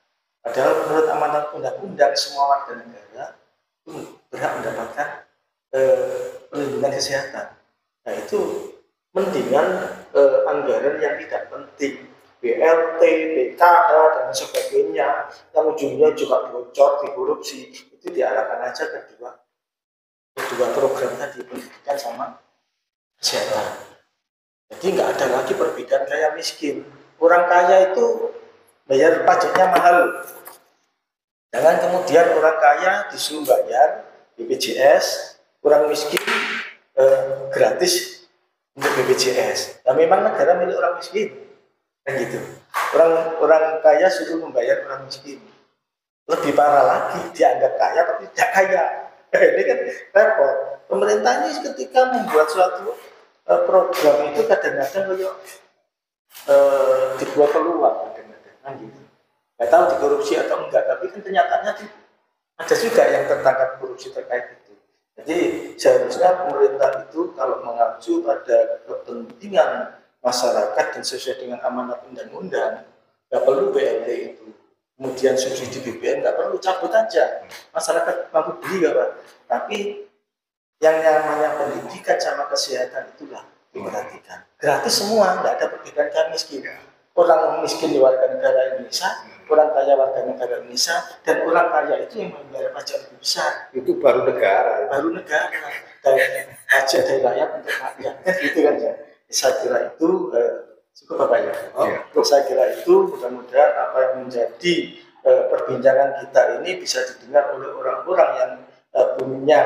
S1: Padahal menurut amanat undang-undang semua warga negara itu berhak mendapatkan perlindungan kesehatan. Nah itu mendingan anggaran yang tidak penting, BLT, PKH dan sebagainya, yang ujungnya juga bocor, dikorupsi, itu diarahkan aja kedua program tadi, pendidikan sama kesehatan. Jadi nggak ada lagi perbedaan kaya miskin. Orang kaya itu bayar pajaknya mahal. Jangan kemudian orang kaya disuruh bayar BPJS, orang miskin gratis untuk BPJS. Nah memang negara milik orang miskin, kan gitu. Orang kaya suruh membayar orang miskin. Lebih parah lagi, dianggap kaya tapi tidak kaya. Ini kan repot. Pemerintah ini ketika membuat suatu program itu kadang-kadang dibuat peluang, kadang-kadang kan gitu. Nggak tahu dikorupsi atau enggak, tapi kan kenyataannya ada juga yang tertangkap korupsi terkait itu. Jadi seharusnya pemerintah itu kalau mengacu pada kepentingan masyarakat dan sesuai dengan amanat undang-undang, nggak perlu BLT itu. Kemudian subsidi BBM nggak perlu, cabut aja. Masyarakat mampu beli nggak Pak? Tapi yang namanya pendidikan sama kesehatan itulah diperhatikan. Gratis semua, nggak ada perbedaan kaya miskin. Orang miskin di warga negara Indonesia, orang kaya warga negara Indonesia, dan orang kaya itu yang membayar pajak lebih besar.
S2: Itu baru negara.
S1: Baru negara. Dan pajak dari rakyat untuk rakyat. Gitu kan ya. Saya kira itu cukup Bapak ya. Saya kira itu mudah-mudahan apa yang menjadi perbincangan kita ini bisa didengar oleh orang-orang yang punya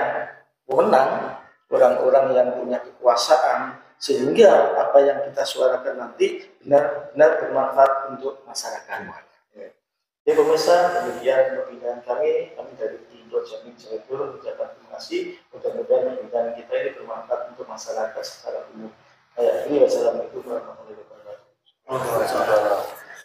S1: wewenang, orang-orang yang punya kekuasaan, sehingga apa yang kita suarakan nanti benar-benar bermanfaat untuk masyarakat. Ya pemirsa, demikian perbincangan kami dari Indo Jamin Jawa ucapkan terima kasih. Mudah-mudahan perbincangan kita ini bermanfaat untuk masyarakat secara umum. Ini wassalamualaikum warahmatullahi wabarakatuh.